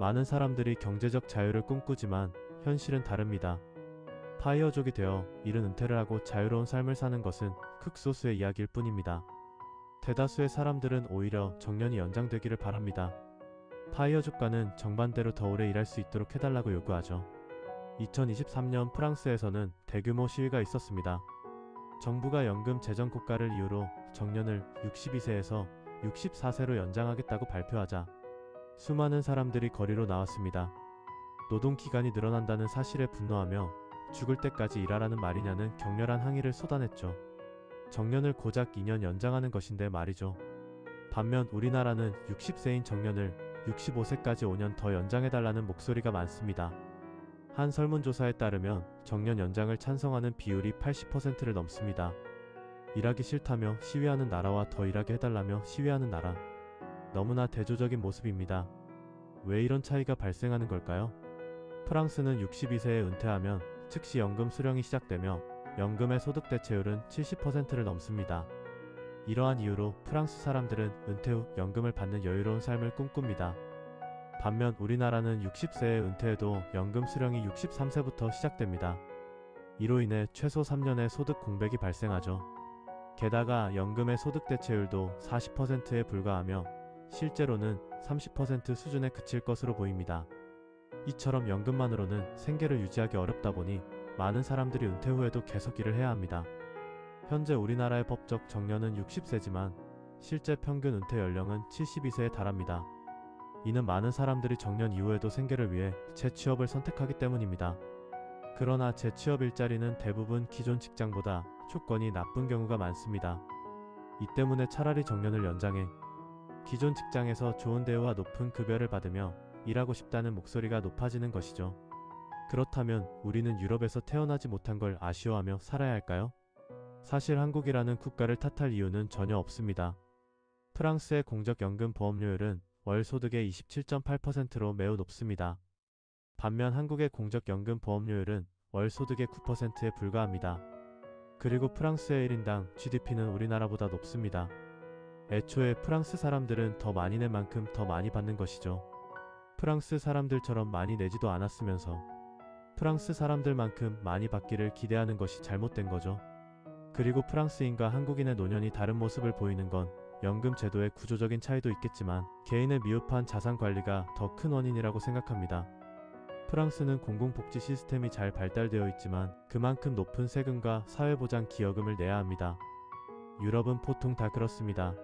많은 사람들이 경제적 자유를 꿈꾸지만 현실은 다릅니다. 파이어족이 되어 이른 은퇴를 하고 자유로운 삶을 사는 것은 극소수의 이야기일 뿐입니다. 대다수의 사람들은 오히려 정년이 연장되기를 바랍니다. 파이어족과는 정반대로 더 오래 일할 수 있도록 해달라고 요구하죠. 2023년 프랑스에서는 대규모 시위가 있었습니다. 정부가 연금 재정 고가를 이유로 정년을 62세에서 64세로 연장하겠다고 발표하자 수많은 사람들이 거리로 나왔습니다. 노동기간이 늘어난다는 사실에 분노하며 죽을 때까지 일하라는 말이냐는 격렬한 항의를 쏟아냈죠. 정년을 고작 2년 연장하는 것인데 말이죠. 반면 우리나라는 60세인 정년을 65세까지 5년 더 연장해달라는 목소리가 많습니다. 한 설문조사에 따르면 정년 연장을 찬성하는 비율이 80%를 넘습니다. 일하기 싫다며 시위하는 나라와 더 일하게 해달라며 시위하는 나라. 너무나 대조적인 모습입니다. 왜 이런 차이가 발생하는 걸까요? 프랑스는 62세에 은퇴하면 즉시 연금 수령이 시작되며 연금의 소득 대체율은 70%를 넘습니다. 이러한 이유로 프랑스 사람들은 은퇴 후 연금을 받는 여유로운 삶을 꿈꿉니다. 반면 우리나라는 60세에 은퇴해도 연금 수령이 63세부터 시작됩니다. 이로 인해 최소 3년의 소득 공백이 발생하죠. 게다가 연금의 소득 대체율도 40%에 불과하며 실제로는 30% 수준에 그칠 것으로 보입니다. 이처럼 연금만으로는 생계를 유지하기 어렵다 보니 많은 사람들이 은퇴 후에도 계속 일을 해야 합니다. 현재 우리나라의 법적 정년은 60세지만 실제 평균 은퇴 연령은 72세에 달합니다. 이는 많은 사람들이 정년 이후에도 생계를 위해 재취업을 선택하기 때문입니다. 그러나 재취업 일자리는 대부분 기존 직장보다 조건이 나쁜 경우가 많습니다. 이 때문에 차라리 정년을 연장해 기존 직장에서 좋은 대우와 높은 급여를 받으며 일하고 싶다는 목소리가 높아지는 것이죠. 그렇다면 우리는 유럽에서 태어나지 못한 걸 아쉬워하며 살아야 할까요? 사실 한국이라는 국가를 탓할 이유는 전혀 없습니다. 프랑스의 공적연금 보험료율은 월 소득의 27.8%로 매우 높습니다. 반면 한국의 공적연금 보험료율은 월 소득의 9%에 불과합니다. 그리고 프랑스의 1인당 GDP는 우리나라보다 높습니다. 애초에 프랑스 사람들은 더 많이 낼 만큼 더 많이 받는 것이죠. 프랑스 사람들처럼 많이 내지도 않았으면서 프랑스 사람들만큼 많이 받기를 기대하는 것이 잘못된 거죠. 그리고 프랑스인과 한국인의 노년이 다른 모습을 보이는 건 연금 제도의 구조적인 차이도 있겠지만 개인의 미흡한 자산 관리가 더 큰 원인이라고 생각합니다. 프랑스는 공공복지 시스템이 잘 발달되어 있지만 그만큼 높은 세금과 사회보장 기여금을 내야 합니다. 유럽은 보통 다 그렇습니다.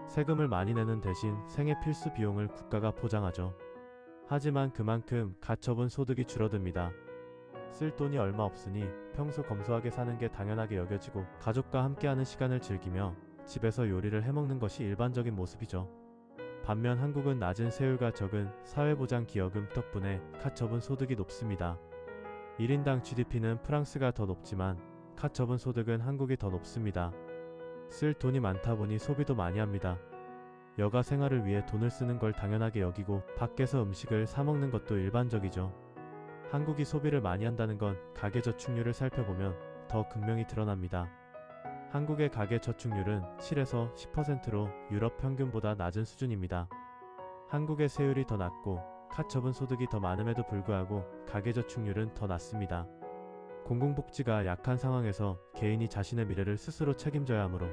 세금을 많이 내는 대신 생애 필수 비용을 국가가 보장하죠. 하지만 그만큼 가처분 소득이 줄어듭니다. 쓸 돈이 얼마 없으니 평소 검소하게 사는 게 당연하게 여겨지고 가족과 함께하는 시간을 즐기며 집에서 요리를 해먹는 것이 일반적인 모습이죠. 반면 한국은 낮은 세율과 적은 사회보장 기여금 덕분에 가처분 소득이 높습니다. 1인당 GDP는 프랑스가 더 높지만 가처분 소득은 한국이 더 높습니다. 쓸 돈이 많다 보니 소비도 많이 합니다. 여가 생활을 위해 돈을 쓰는 걸 당연하게 여기고 밖에서 음식을 사 먹는 것도 일반적이죠. 한국이 소비를 많이 한다는 건 가계저축률을 살펴보면 더 극명히 드러납니다. 한국의 가계저축률은 7에서 10%로 유럽 평균보다 낮은 수준입니다. 한국의 세율이 더 낮고 가처분 소득이 더 많음에도 불구하고 가계저축률은 더 낮습니다. 공공복지가 약한 상황에서 개인이 자신의 미래를 스스로 책임져야 하므로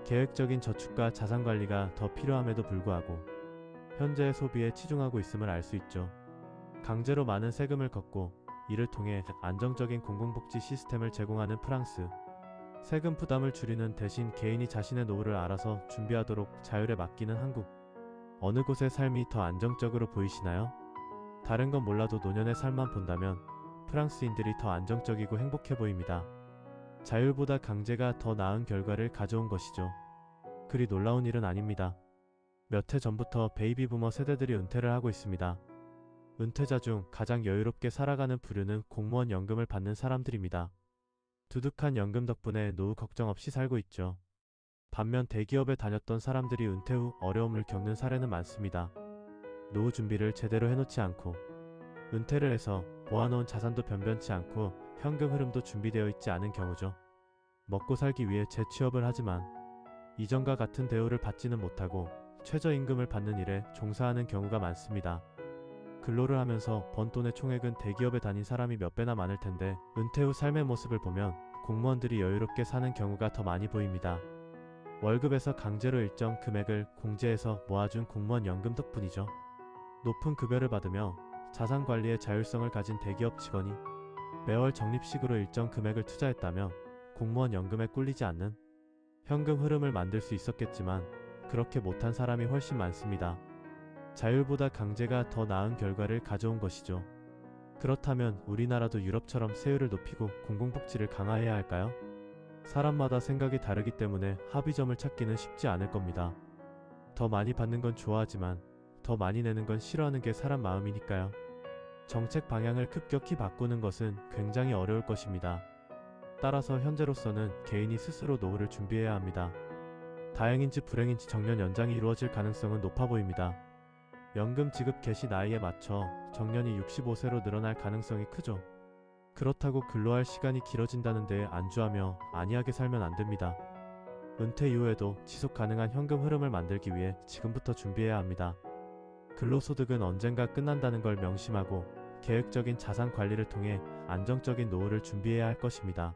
계획적인 저축과 자산관리가 더 필요함에도 불구하고 현재의 소비에 치중하고 있음을 알 수 있죠. 강제로 많은 세금을 걷고 이를 통해 안정적인 공공복지 시스템을 제공하는 프랑스. 세금 부담을 줄이는 대신 개인이 자신의 노후를 알아서 준비하도록 자율에 맡기는 한국. 어느 곳의 삶이 더 안정적으로 보이시나요? 다른 건 몰라도 노년의 삶만 본다면 프랑스인들이 더 안정적이고 행복해 보입니다. 자율보다 강제가 더 나은 결과를 가져온 것이죠. 그리 놀라운 일은 아닙니다. 몇 해 전부터 베이비 부머 세대들이 은퇴를 하고 있습니다. 은퇴자 중 가장 여유롭게 살아가는 부류는 공무원 연금을 받는 사람들입니다. 두둑한 연금 덕분에 노후 걱정 없이 살고 있죠. 반면 대기업에 다녔던 사람들이 은퇴 후 어려움을 겪는 사례는 많습니다. 노후 준비를 제대로 해놓지 않고 은퇴를 해서 모아놓은 자산도 변변치 않고 현금 흐름도 준비되어 있지 않은 경우죠. 먹고 살기 위해 재취업을 하지만 이전과 같은 대우를 받지는 못하고 최저임금을 받는 일에 종사하는 경우가 많습니다. 근로를 하면서 번 돈의 총액은 대기업에 다닌 사람이 몇 배나 많을 텐데 은퇴 후 삶의 모습을 보면 공무원들이 여유롭게 사는 경우가 더 많이 보입니다. 월급에서 강제로 일정 금액을 공제해서 모아준 공무원 연금 덕분이죠. 높은 급여를 받으며 자산 관리의 자율성을 가진 대기업 직원이 매월 적립식으로 일정 금액을 투자했다면 공무원 연금에 꿀리지 않는 현금 흐름을 만들 수 있었겠지만 그렇게 못한 사람이 훨씬 많습니다. 자율보다 강제가 더 나은 결과를 가져온 것이죠. 그렇다면 우리나라도 유럽처럼 세율을 높이고 공공복지를 강화해야 할까요? 사람마다 생각이 다르기 때문에 합의점을 찾기는 쉽지 않을 겁니다. 더 많이 받는 건 좋아하지만 더 많이 내는 건 싫어하는 게 사람 마음이니까요. 정책 방향을 급격히 바꾸는 것은 굉장히 어려울 것입니다. 따라서 현재로서는 개인이 스스로 노후를 준비해야 합니다. 다행인지 불행인지 정년 연장이 이루어질 가능성은 높아 보입니다. 연금 지급 개시 나이에 맞춰 정년이 65세로 늘어날 가능성이 크죠. 그렇다고 근로할 시간이 길어진다는 데에 안주하며 안이하게 살면 안 됩니다. 은퇴 이후에도 지속 가능한 현금 흐름을 만들기 위해 지금부터 준비해야 합니다. 근로소득은 언젠가 끝난다는 걸 명심하고 계획적인 자산 관리를 통해 안정적인 노후를 준비해야 할 것입니다.